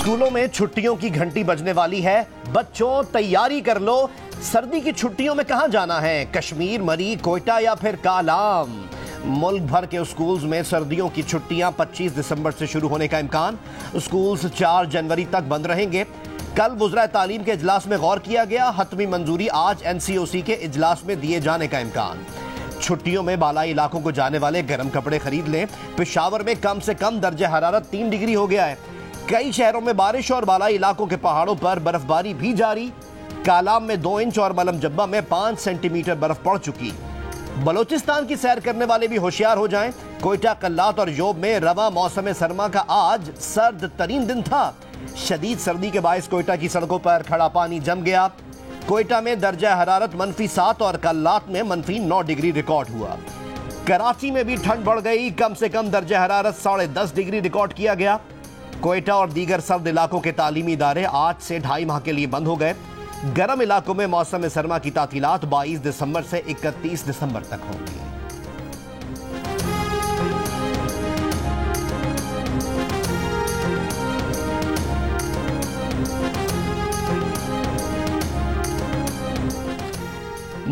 स्कूलों में छुट्टियों की घंटी बजने वाली है। बच्चों तैयारी कर लो, सर्दी की छुट्टियों में कहां जाना है? कश्मीर, मरी, कोयटा या फिर कालाम? मुल्क भर के स्कूल्स में सर्दियों की छुट्टियां 25 दिसंबर से शुरू होने का इम्कान। स्कूल्स 4 जनवरी तक बंद रहेंगे। कल वज़रा तालीम के इजलास में गौर किया गया। हतमी मंजूरी आज NCOC के इजलास में दिए जाने का इम्कान। छुट्टियों में बालाई इलाकों को जाने वाले गर्म कपड़े खरीद लें। पेशावर में कम से कम दर्जा हरारत 3 डिग्री हो गया है। कई शहरों में बारिश और बालाई इलाकों के पहाड़ों पर बर्फबारी भी जारी। कालाम में 2 इंच और मलम जब्बा में 5 सेंटीमीटर बर्फ पड़ चुकी। बलोचिस्तान की सैर करने वाले भी होशियार हो जाएं। कोयटा, कल्लात और योब में रवा मौसम सरमा का आज सर्द तरीन दिन था। शदीद सर्दी के बायस कोयटा की सड़कों पर खड़ा पानी जम गया। कोयटा में दर्जा हरारत -7 और कल्लात में -9 डिग्री रिकॉर्ड हुआ। कराची में भी ठंड बढ़ गई। कम से कम दर्जा हरारत 10.5 डिग्री रिकॉर्ड किया गया। कोयटा और दीगर सर्द इलाकों के तालीमी इदारे आज से 2.5 माह के लिए बंद हो गए। गर्म इलाकों में मौसम सरमा की तातीलात 22 दिसंबर से 31 दिसंबर तक होंगी।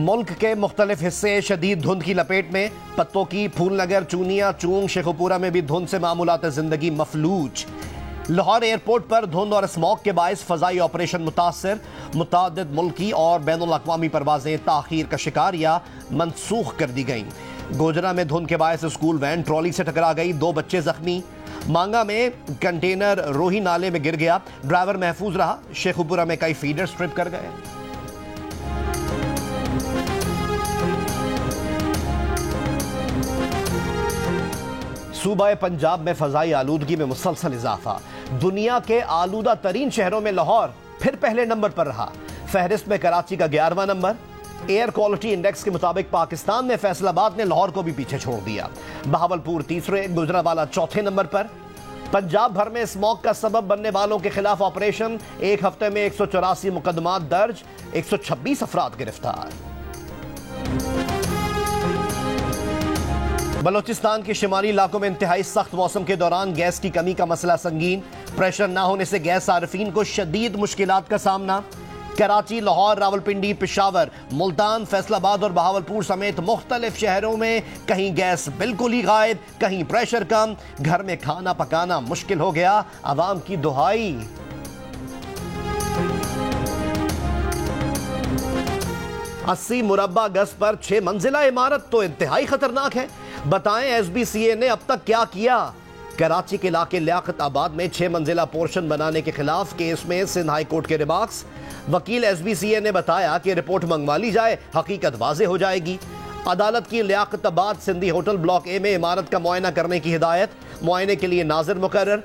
मुल्क के मुख्तलिफ हिस्से शदीद धुंध की लपेट में। पत्तों की फूलनगर, चूनिया, चूंग, शेखुपुरा में भी धुंध से मामूलात जिंदगी मफलूज। लाहौर एयरपोर्ट पर धुंध और स्मॉग के बायस फजाई ऑपरेशन मुतासर। मुतादिद मुल्की और बैनुल अक़वामी परवाजें ताखीर का शिकार या मनसूख कर दी गईं। गोजरा में धुंध के बायस स्कूल वैन ट्रॉली से टकरा गई, 2 बच्चे जख्मी। मांगा में कंटेनर रोही नाले में गिर गया, ड्राइवर महफूज रहा। शेखुपुरा में कई फीडर स्ट्रिप कर गए। सूबा पंजाब में फजाई आलूदगी में मुसलसल इजाफा। दुनिया के आलूदा तरीन शहरों में लाहौर फिर पहले नंबर पर रहा। फहरिस्त में कराची का 11वां नंबर। एयर क्वालिटी इंडेक्स के मुताबिक पाकिस्तान में फैसलाबाद ने लाहौर को भी पीछे छोड़ दिया। बहावलपुर तीसरे, गुजरावाला चौथे नंबर पर। पंजाब भर में स्मॉग का सबब बनने वालों के खिलाफ ऑपरेशन। एक हफ्ते में 184 मुकदमात दर्ज, 126 अफराद गिरफ्तार। बलोचिस्तान के शिमाली इलाकों में इंतहाई सख्त मौसम के दौरान गैस की कमी का मसला संगीन। प्रेशर न होने से गैस सार्फिन को शदीद मुश्किलात का सामना। कराची, लाहौर, रावलपिंडी, पेशावर, मुल्तान, फैसलाबाद और बहावलपुर समेत मुख्तलिफ शहरों में कहीं गैस बिल्कुल ही गायब, कहीं प्रेशर कम। घर में खाना पकाना मुश्किल हो गया। आवाम की दुहाई। अस्सी मुरब्बा गज पर 6 मंजिला इमारत तो इंतहाई खतरनाक है। बताएं SBCA ने अब तक क्या किया? कराची के इलाके लियाकत आबाद में 6 मंजिला पोर्शन बनाने के खिलाफ केस में सिंध हाई कोर्ट के रिमार्क्स। वकील SBCA ने बताया कि रिपोर्ट मंगवा ली जाए, हकीकत वाज़े हो जाएगी। अदालत की लियाकत आबाद सिंधी होटल ब्लॉक A में इमारत का मुआयना करने की हिदायत। मुआयने के लिए नाजिर मुकर्रर।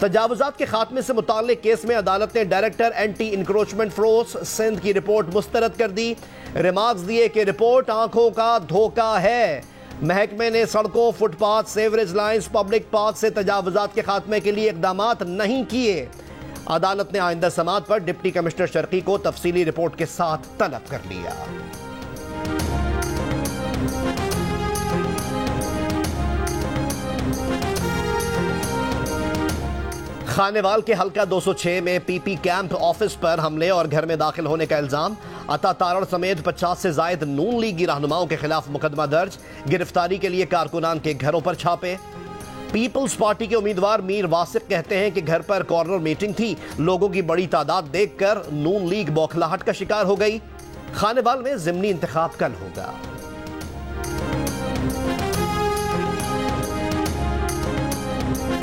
तजावुजात के खात्मे से मुताल्लिक केस में अदालत ने director anti encroachment force Sindh की रिपोर्ट मुस्तरद कर दी। रिमार्क्स दिए कि रिपोर्ट आंखों का धोखा है। महकमे ने सड़कों, footpath, sewerage lines, public park से तजावुजात के खात्मे के लिए इकदामात नहीं किए। अदालत ने आइंदा समात पर डिप्टी कमिश्नर शर्की को तफसीली रिपोर्ट के साथ तलब कर लिया। खानेवाल के हल्का 206 में PP कैंप ऑफिस पर हमले और घर में दाखिल होने का इल्जाम। अता तारड़ समेत 50 से जायद नून लीगी रहनुमाओं के खिलाफ मुकदमा दर्ज। गिरफ्तारी के लिए कारकुनान के घरों पर छापे। पीपल्स पार्टी के उम्मीदवार मीर वासिक कहते हैं कि घर पर कॉर्नर मीटिंग थी। लोगों की बड़ी तादाद देखकर नून लीग बौखलाहट का शिकार हो गई। खानेवाल में ज़िमनी इंतखाब कल होगा।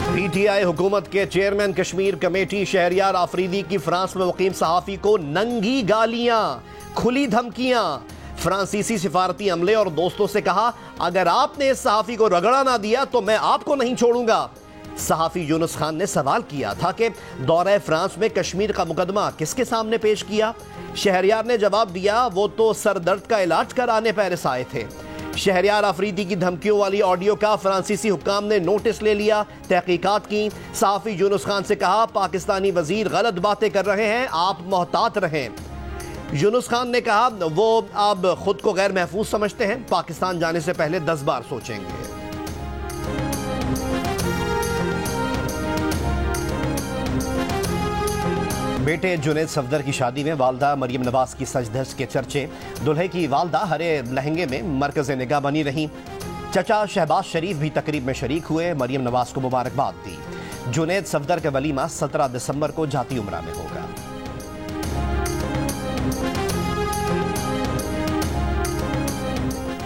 PTI हुकूमत के चेयरमैन कश्मीर कमेटी शहरियार आफरीदी की फ्रांस में मुकीम सहाफ़ी को नंगी गालियां, खुली धमकियां। फ्रांसीसी सिफारती अमले और दोस्तों से कहा, अगर आपने इस सहाफ़ी को रगड़ा ना दिया तो मैं आपको नहीं छोड़ूंगा। सहाफ़ी यूनुस खान ने सवाल किया था कि दौरे फ्रांस में कश्मीर का मुकदमा किसके सामने पेश किया। शहरियार ने जवाब दिया, वो तो सर दर्द का इलाज कराने पेरिस आए थे। शहरियार आफरीदी की धमकियों वाली ऑडियो का फ्रांसीसी हुक्काम ने नोटिस ले लिया, तहकीकात की। सहाफ़ी यूनुस खान से कहा, पाकिस्तानी वजीर गलत बातें कर रहे हैं, आप मोहतात रहें। यूनुस खान ने कहा, वो अब खुद को गैर महफूज समझते हैं, पाकिस्तान जाने से पहले 10 बार सोचेंगे। बेटे जुनैद सफदर की शादी में वालदा मरियम नवाज की सज-धज के चर्चे। दुल्हे की वालदा हरे लहंगे में मरकज़ निगाह बनी रही। चचा शहबाज शरीफ भी तकरीब में शरीक हुए, मरियम नवाज को मुबारकबाद दी। जुनैद सफदर का वलीमा 17 दिसंबर को जाती उम्रा में होगा।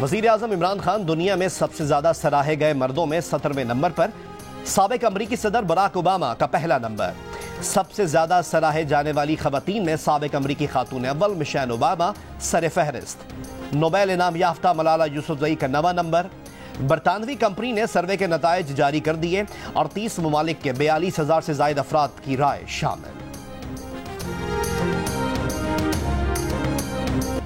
वज़ीर आज़म इमरान खान दुनिया में सबसे ज्यादा सराहे गए मर्दों में 17वें नंबर पर। साबिक अमरीकी सदर बराक ओबामा का पहला नंबर। सबसे ज्यादा सराहे जाने वाली खवातीन में साबिक अमरीकी खातून अव्वल मिशेल ओबामा सर फहरिस्त। नोबेल इनाम याफ्ता मलाला यूसुफजई का 9वां नंबर। बरतानवी कंपनी ने सर्वे के नताइज जारी कर दिए और 30 ममालिक के 42,000 से ज्यादा अफराद की राय शामिल।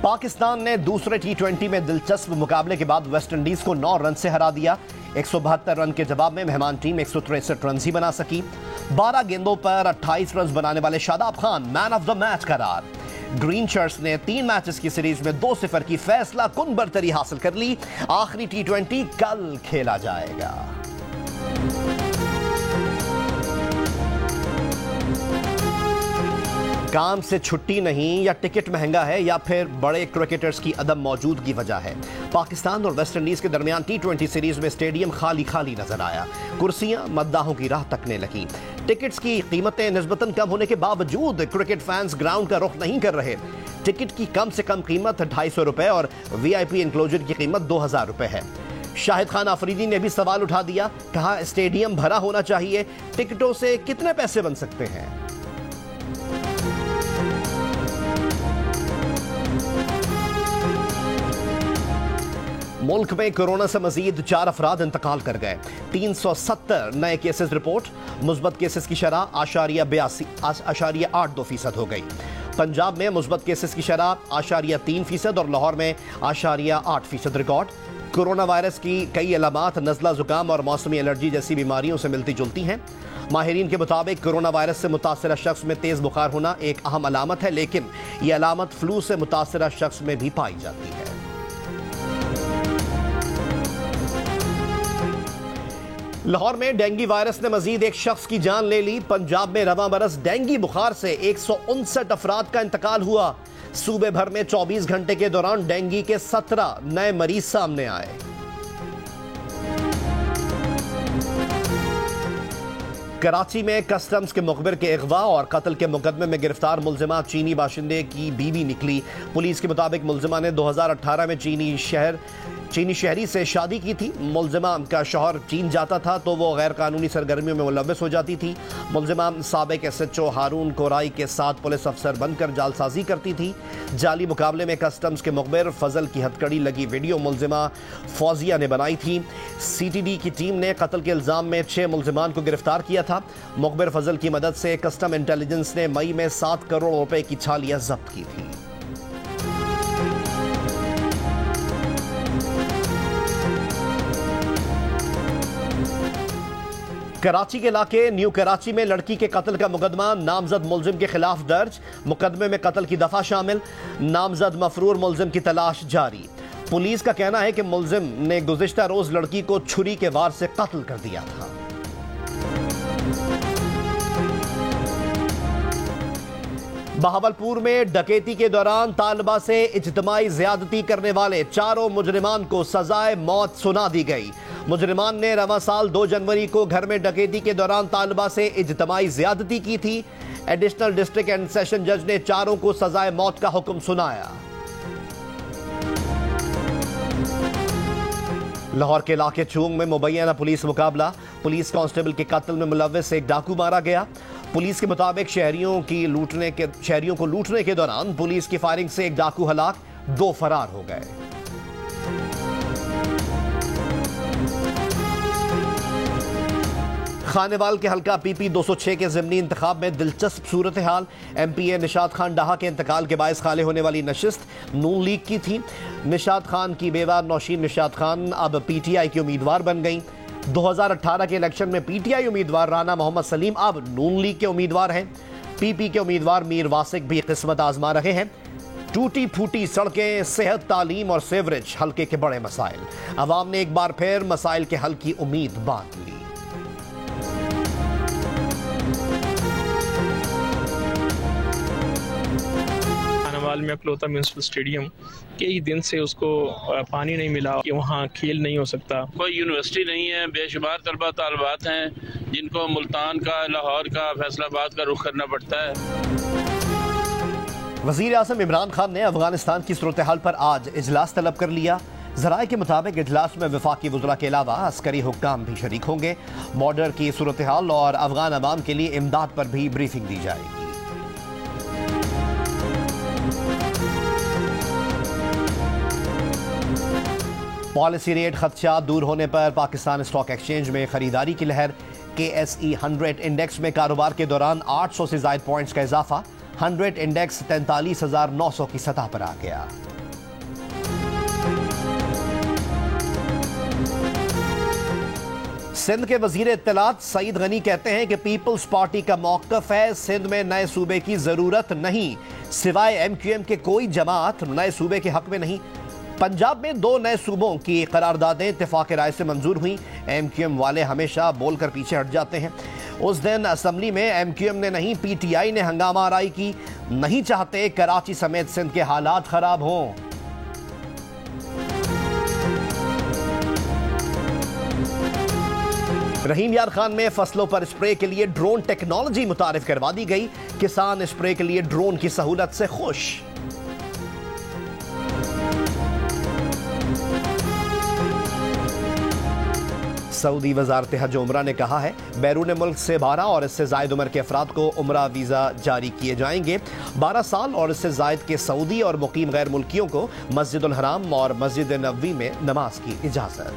पाकिस्तान ने दूसरे T20 में दिलचस्प मुकाबले के बाद वेस्ट इंडीज को 9 रन से हरा दिया। 172 रन के जवाब में मेहमान टीम 163 रन ही बना सकी। 12 गेंदों पर 28 रन बनाने वाले Shadab Khan man of the match करार। ग्रीन शर्ट्स ने 3 मैचेस की सीरीज में 2-0 की फैसला कुन बरतरी हासिल कर ली। आखिरी T20 कल खेला जाएगा। काम से छुट्टी नहीं, या टिकट महंगा है, या फिर बड़े क्रिकेटर्स की अदम मौजूदगी वजह है। पाकिस्तान और वेस्ट इंडीज के दरमियान T20 सीरीज में स्टेडियम खाली खाली नजर आया। कुर्सियां मद्दाहों की राह तकने लगी। टिकट्स की कीमतें निस्बतन कम होने के बावजूद क्रिकेट फैंस ग्राउंड का रुख नहीं कर रहे। टिकट की कम से कम कीमत 250 रुपए और VIP इंक्लोजर की कीमत 2000 रुपए है। शाहिद खान अफरीदी ने भी सवाल उठा दिया, कहा स्टेडियम भरा होना चाहिए, टिकटों से कितने पैसे बन सकते हैं। मुल्क में कोरोना से मजीद 4 अफराद इंतकाल कर गए। 370 नए केसेस रिपोर्ट। मुस्बत केसेस की शरह 8.82% हो गई। पंजाब में मुस्बत केसेस की शरह 8.3% और लाहौर में 8.8% रिकॉर्ड। कोरोना वायरस की कई अलामात नज़ला जुकाम और मौसमी एलर्जी जैसी बीमारियों से मिलती जुलती हैं। माहिरीन के मुताबिक कोरोना वायरस से मुतासरा शख्स में तेज बुखार होना एक अहम अलामत है, लेकिन यह अलामत फ्लू से मुतासरा शख्स में भी पाई जाती है। लाहौर में डेंगू वायरस ने मजीद एक शख्स की जान ले ली। पंजाब में रवां बरस डेंगू बुखार से 159 अफराद का इंतकाल हुआ। सूबे भर में 24 घंटे के दौरान डेंगू के 17 नए मरीज सामने आए। कराची में कस्टम्स के मुखबिर के अगवा और कत्ल के मुकदमे में गिरफ्तार मुलजिमा चीनी बाशिंदे की बीवी निकली। पुलिस के मुताबिक मुलजिमा ने 2018 में चीनी शहरी से शादी की थी। मुलजिमा का शौहर चीन जाता था तो वो गैर कानूनी सरगर्मियों में मुलव्वस हो जाती थी। मुलजिमा साबिक SHO हारून कोराई के साथ पुलिस अफसर बनकर जालसाजी करती थी। जाली मुकाबले में कस्टम्स के मुखबिर फजल की हथकड़ी लगी वीडियो मुलजिमा फौजिया ने बनाई थी। CTD की टीम ने कत्ल के इल्जाम में 6 मुलजिमान को गिरफ्तार किया था। मुखबिर फजल की मदद से कस्टम इंटेलिजेंस ने मई में 7 करोड़ रुपए की छालियां जब्त की थी। कराची के इलाके न्यू कराची में लड़की के कत्ल का मुकदमा नामजद मुलजिम के खिलाफ दर्ज। मुकदमे में कत्ल की दफा शामिल। नामजद मफरूर मुलजिम की तलाश जारी। पुलिस का कहना है कि मुलजिम ने गुज़िश्ता रोज लड़की को छुरी के वार से कत्ल कर दिया था। बहावलपुर में डकैती के दौरान तालिबा से इज्तिमाई ज्यादती करने वाले 4 मुजरिमान को सजाए मौत सुना दी गई। मुजरिमान ने रवां साल 2 जनवरी को घर में डकैती के दौरान तालिबा से इज्तिमाई ज्यादती की थी। एडिशनल डिस्ट्रिक्ट एंड सेशन जज ने 4 को सजाए मौत का हुक्म सुनाया। लाहौर के इलाके चूंग में मुबैना पुलिस मुकाबला। पुलिस कांस्टेबल के कत्ल में मुलव्वस एक डाकू मारा गया। पुलिस के मुताबिक शहरियों को लूटने के दौरान पुलिस की फायरिंग से एक डाकू हलाक, 2 फरार हो गए। खानेवाल के हल्का PP 206 के ज़िमनी इंतखाब में दिलचस्प सूरत हाल। MPA निशात खान डाहा के इंतकाल के बायस खाली होने वाली नशिस्त नून लीग की थी। निशात खान की बेवा नौशीन निशात खान अब PTI की उम्मीदवार बन गई। 2018 के इलेक्शन में PTI उम्मीदवार राना मोहम्मद सलीम अब नून लीग के उम्मीदवार हैं। PP के उम्मीदवार मीर वासिक भी किस्मत आजमा रहे हैं। टूटी फूटी सड़कें, सेहत, तालीम और सेवरेज हल्के के बड़े मसाइल। अवाम ने एक बार फिर मसाइल के हल की उम्मीद बांध ली। साल में अकलौता म्यूनसिपल स्टेडियम, कई दिन से उसको पानी नहीं मिला कि वहाँ खेल नहीं हो सकता। कोई यूनिवर्सिटी नहीं है, बेशुमार तलबा तालबात हैं जिनको मुल्तान का, लाहौर का, फैसलाबाद का रुख करना पड़ता है। वज़ीर आज़म इमरान खान ने अफगानिस्तान की सूरत हाल पर आज इजलास तलब कर लिया। ज़राए के मुताबिक इजलास में वफाकी वज़रा के अलावा अस्करी हुक्काम भी शरीक होंगे। बॉर्डर की सूरत हाल और अफगान अवाम के लिए इमदाद पर भी ब्रीफिंग दी जाएगी। पॉलिसी रेट खदशात दूर होने पर पाकिस्तान स्टॉक एक्सचेंज में खरीदारी की लहर। KSE 100 इंडेक्स में कारोबार के दौरान 800 से ज़ायद पॉइंट्स का इजाफा। 100 इंडेक्स 43,900 की सतह पर आ गया। सिंध के वजीर इत्तलात सईद गनी कहते हैं कि पीपल्स पार्टी का मौक़िफ़ है सिंध में नए सूबे की जरूरत नहीं, सिवाय MQM के कोई जमात नए सूबे के हक में नहीं। पंजाब में 2 नए सूबों की करारदादें इत्तेफाक राय से मंजूर हुई। MQM वाले हमेशा बोलकर पीछे हट जाते हैं। उस दिन असम्बली में MQM ने नहीं, PTI ने हंगामा आराई की। नहीं चाहते कराची समेत सिंध के हालात खराब हों। रहीम यार खान में फसलों पर स्प्रे के लिए ड्रोन टेक्नोलॉजी मुतारिफ करवा दी गई। किसान स्प्रे के लिए ड्रोन की सहूलत से खुश। सऊदी वजारत हज उमरा ने कहा है बैरून मुल्क से 12 और इससे जायद उम्र के अफराद को उमरा वीज़ा जारी किए जाएंगे। 12 साल और इससे जायद के सऊदी और मुकीम गैर मुल्कियों को मस्जिद उल हराम और मस्जिद नबवी में नमाज की इजाज़त।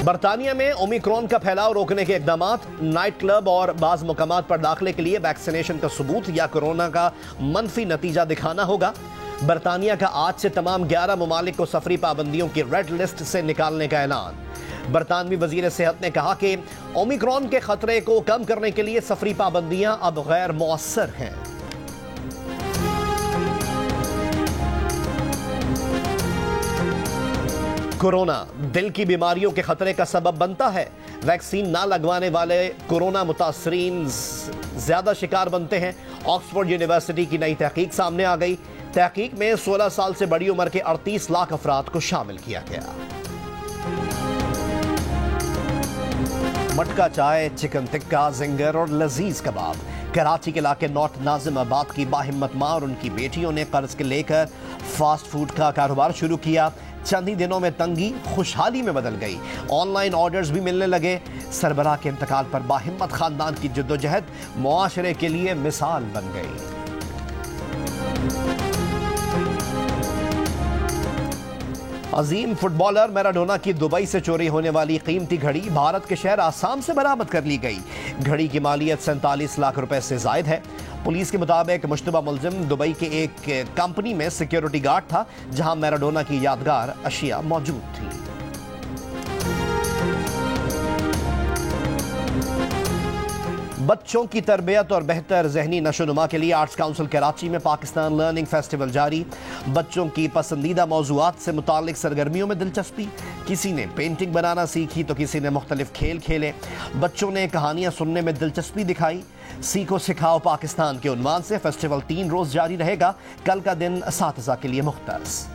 बरतानिया में ओमिक्रॉन का फैलाव रोकने के इक़दामात। नाइट क्लब और बाज़ मुकामात पर दाखिले के लिए वैक्सीनेशन का सबूत या कोरोना का मनफी नतीजा दिखाना होगा। बरतानिया का आज से तमाम 11 ममालिक को सफरी पाबंदियों की रेड लिस्ट से निकालने का ऐलान। बरतानवी वजीर सेहत ने कहा कि ओमिक्रॉन के खतरे को कम करने के लिए सफरी पाबंदियां अब गैर मुअस्सर हैं। कोरोना दिल की बीमारियों के खतरे का सबब बनता है। वैक्सीन ना लगवाने वाले कोरोना मुतासरीन ज्यादा शिकार बनते हैं। ऑक्सफोर्ड यूनिवर्सिटी की नई तहकीक सामने आ गई। तहकीक में 16 साल से बड़ी उम्र के 38 लाख अफराद को शामिल किया गया। मटका चाय, चिकन टिक्का, जिंगर और लजीज कबाब। कराची के इलाके नॉर्थ नाजिमाबाद की बाहिम्मत मां और उनकी बेटियों ने कर्ज के लेकर फास्ट फूड का कारोबार शुरू किया। चंद ही दिनों में तंगी खुशहाली में बदल गई। ऑनलाइन ऑर्डर्स भी मिलने लगे। सरबराह के इंतकाल पर बाहिम्मत खानदान की जद्दोजहद मुआशरे के लिए मिसाल बन गई। अजीम फुटबॉलर मैराडोना की दुबई से चोरी होने वाली कीमती घड़ी भारत के शहर आसाम से बरामद कर ली गई। घड़ी की मालियत 47 लाख रुपए से जायद है। पुलिस के मुताबिक मुश्तबा मुलजिम दुबई के एक कंपनी में सिक्योरिटी गार्ड था, जहां मैराडोना की यादगार अशिया मौजूद थी। बच्चों की तरबियत और बेहतर जहनी नशोनुमा के लिए आर्ट्स काउंसिल कराची में पाकिस्तान लर्निंग फेस्टिवल जारी। बच्चों की पसंदीदा मौजूआत से मुतालिक सरगर्मियों में दिलचस्पी। किसी ने पेंटिंग बनाना सीखी तो किसी ने मुख्तलिफ खेल खेले। बच्चों ने कहानियां सुनने में दिलचस्पी दिखाई। सीखो सिखाओ पाकिस्तान के उन्वान से फेस्टिवल 3 रोज जारी रहेगा। कल का दिन असातिज़ा के लिए मुख्तस।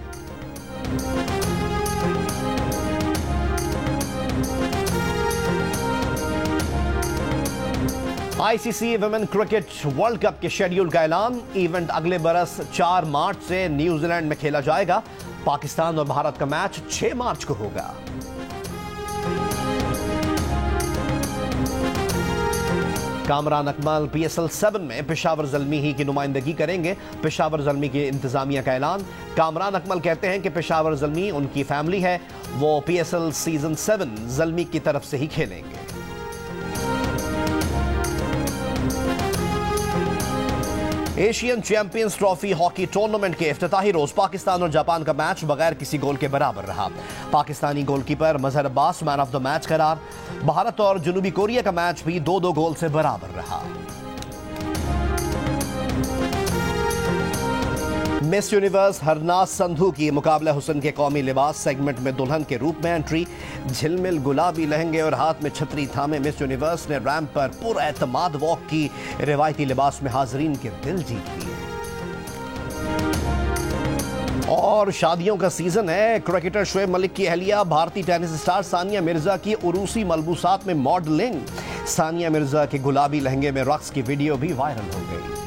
ICC women cricket world cup के शेड्यूल का ऐलान। इवेंट अगले बरस 4 मार्च से न्यूजीलैंड में खेला जाएगा। पाकिस्तान और भारत का मैच 6 मार्च को होगा। कामरान अकमल PSL 7 में पेशावर ज़ल्मी ही की नुमाइंदगी करेंगे। पेशावर ज़ल्मी की इंतजामिया का ऐलान। कामरान अकमल कहते हैं कि पेशावर ज़ल्मी उनकी फैमिली है। वो PSL सीजन 7 ज़ल्मी की तरफ से ही खेलेंगे। Asian champions trophy hockey tournament के इफ्तिताही रोज पाकिस्तान और जापान का मैच बगैर किसी गोल के बराबर रहा। Pakistani goalkeeper Mazhar Abbas man of the match करार। भारत और जनूबी कोरिया का मैच भी 2-2 गोल से बराबर रहा। मिस यूनिवर्स हरनाज संधू की मुकाबला हुस्न के कौमी लिबास सेगमेंट में दुल्हन के रूप में एंट्री। झिलमिल गुलाबी लहंगे और हाथ में छतरी थामे मिस यूनिवर्स ने रैंप पर पुरएतमाद वॉक की। रिवायती लिबास में हाजरीन के दिल जीत लिए। और शादियों का सीजन है। क्रिकेटर शोएब मलिक की अहलिया भारतीय टेनिस स्टार सानिया मिर्जा की उरूसी मलबूसात में मॉडलिंग। सानिया मिर्जा के गुलाबी लहंगे में रक्स की वीडियो भी वायरल हो गई।